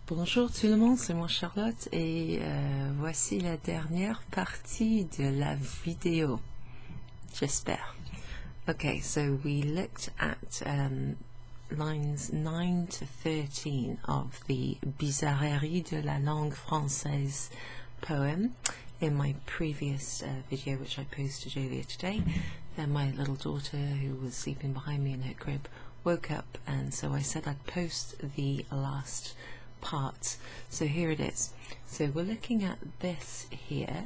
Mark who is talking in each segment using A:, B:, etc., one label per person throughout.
A: Bonjour tout le monde, c'est moi Charlotte et voici la dernière partie de la vidéo, j'espère. Okay, so we looked at lines 9 to 13 of the Bizarreries de la Langue Française poem in my previous video, which I posted earlier today. Then my little daughter, who was sleeping behind me in her crib, woke up, and so I said I'd post the last part. So here it is. So we're looking at this here.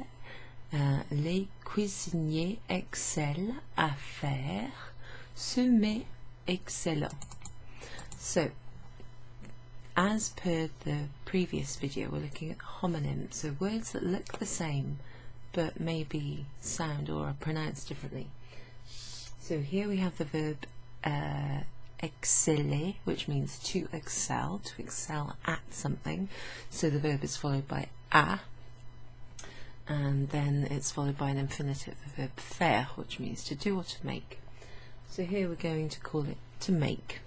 A: Les cuisiniers excellent à faire ce mets excellent. So as per the previous video, we're looking at homonyms, so words that look the same but maybe sound or are pronounced differently. So here we have the verb exceller, which means to excel at something. So the verb is followed by a, and then it's followed by an infinitive, the verb faire, which means to do or to make. So here we're going to call it to make.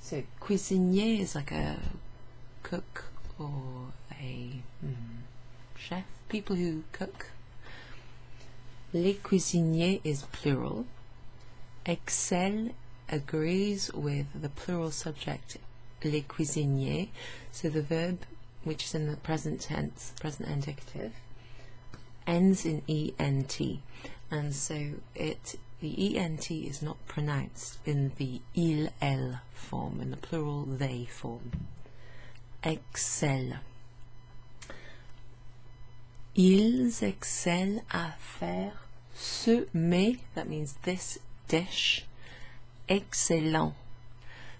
A: So cuisinier is like a cook or a chef, people who cook. Les cuisiniers is plural. Excel agrees with the plural subject les cuisiniers, so the verb, which is in the present tense, present indicative, ends in ent, and so the ent is not pronounced in the il, elle form, in the plural they form. Excel. Ils excellent à faire ce mets, that means this dish, excellent.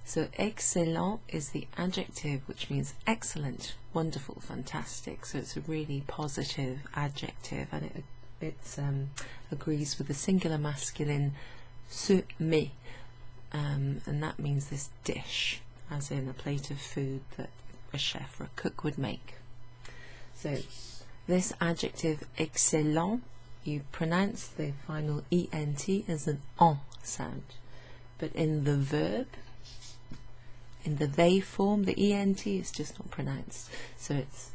A: So excellent is the adjective, which means excellent, wonderful, fantastic. So it's a really positive adjective, and it agrees with the singular masculine ce mets, and that means this dish, as in a plate of food that a chef or a cook would make. So this adjective excellent, you pronounce the final ent as an en sound, but in the verb, in the they form, the ent is just not pronounced. So it's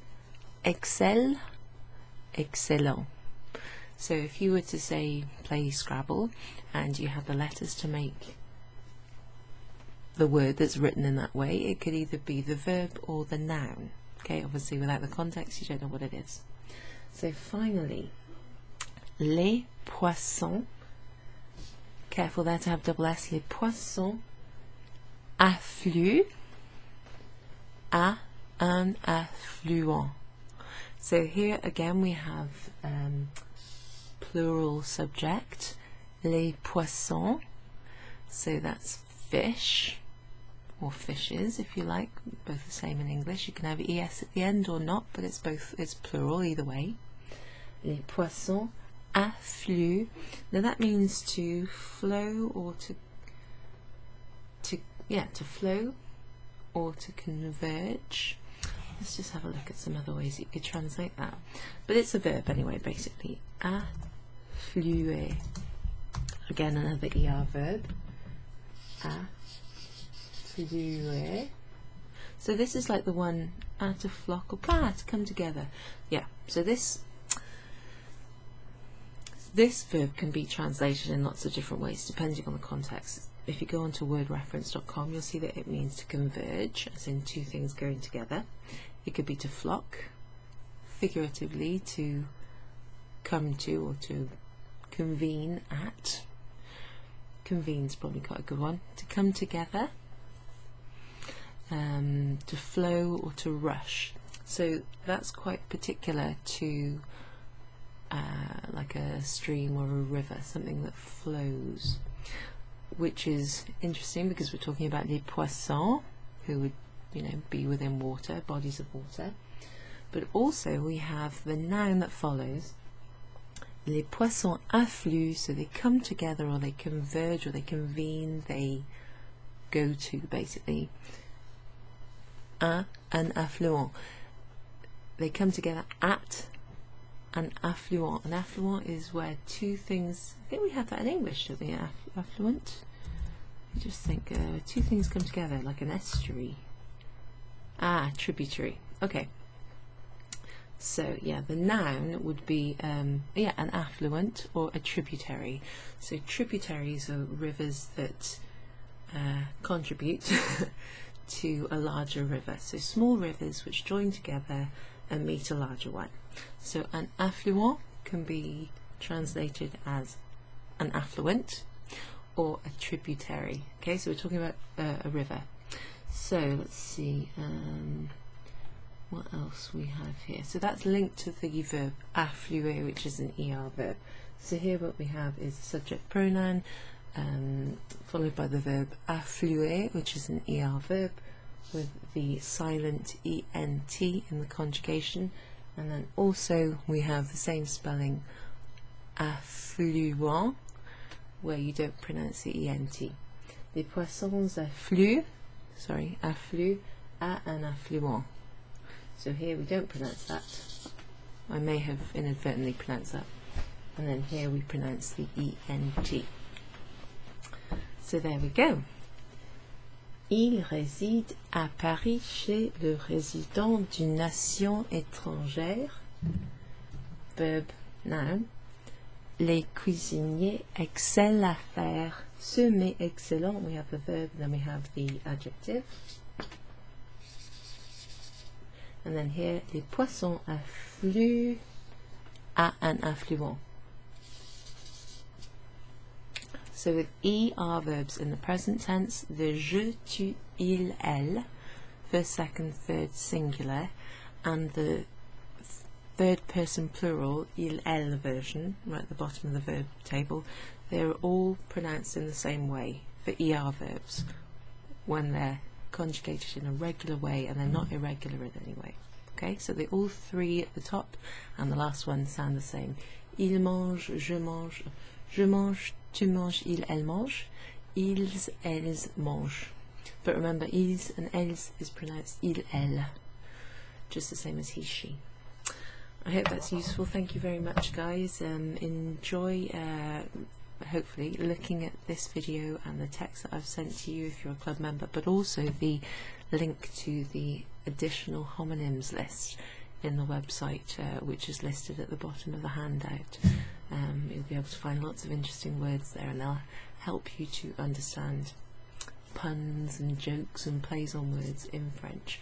A: excel, excellent. So if you were to say play Scrabble and you had the letters to make the word that's written in that way, it could either be the verb or the noun. Okay, obviously without the context you don't know what it is. So finally, les poissons, careful there to have double S, les poissons affluent à un affluent. So here again we have plural subject, les poissons, so that's fish, or fishes if you like, both the same in English. You can have es at the end or not, but it's plural either way. Les poissons affluent. Now that means to flow or to flow or to converge. Let's just have a look at some other ways you could translate that. But it's a verb anyway, basically. Affluer. Again, another er verb. Affluer. So this is like the one to flock or to come together. Yeah, so this verb can be translated in lots of different ways depending on the context. If you go onto wordreference.com, you'll see that it means to converge, as in two things going together. It could be to flock, figuratively to come to or to convene at. Convene's probably quite a good one. To come together, to flow or to rush. So that's quite particular to like a stream or a river, something that flows, which is interesting because we're talking about les poissons, who would be within water, bodies of water. But also we have the noun that follows, les poissons affluent, so they come together or they converge or they convene, they go to, basically, un affluent. They come together at an affluent. An affluent is where two things, I think we have that in English, don't we? Affluent. You just think two things come together, like an estuary. Tributary. Okay. So yeah, the noun would be an affluent or a tributary. So tributaries are rivers that contribute to a larger river. So small rivers which join together and meet a larger one. So an affluent can be translated as an affluent or a tributary. Okay, so we're talking about a river. So let's see what else we have here. So that's linked to the verb affluer, which is an ER verb. So here what we have is a subject pronoun followed by the verb affluer, which is an ER verb with the silent ENT in the conjugation, and then also we have the same spelling affluent, where you don't pronounce the ENT. Les poissons affluent à un affluent. So here we don't pronounce that. I may have inadvertently pronounced that. And then here we pronounce the ENT. So there we go. Il réside à Paris chez le résident d'une nation étrangère. Verb, noun. Les cuisiniers excellent à faire ce mets excellent. We have the verb, then we have the adjective. And then here, les poissons affluent à un affluent. So with ER verbs in the present tense, the je, tu, il, elle, first, second, third singular, and the third person plural, il, elle version, right at the bottom of the verb table, they're all pronounced in the same way for ER verbs when they're conjugated in a regular way and they're not irregular in any way. Okay, so they all three at the top and the last one sound the same. Il mange, je mange, tu manges, il, elle mange, ils, elles mangent. But remember, ils and elles is pronounced il, elle, just the same as he, she. I hope that's useful. Thank you very much, guys. Enjoy hopefully looking at this video and the text that I've sent to you if you're a club member, but also the link to the additional homonyms list in the website, which is listed at the bottom of the handout. You'll be able to find lots of interesting words there, and they'll help you to understand puns and jokes and plays on words in French,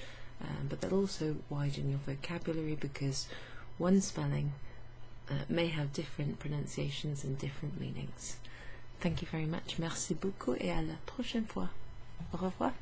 A: but they'll also widen your vocabulary because one spelling may have different pronunciations and different meanings. Thank you very much. Merci beaucoup et à la prochaine fois. Au revoir.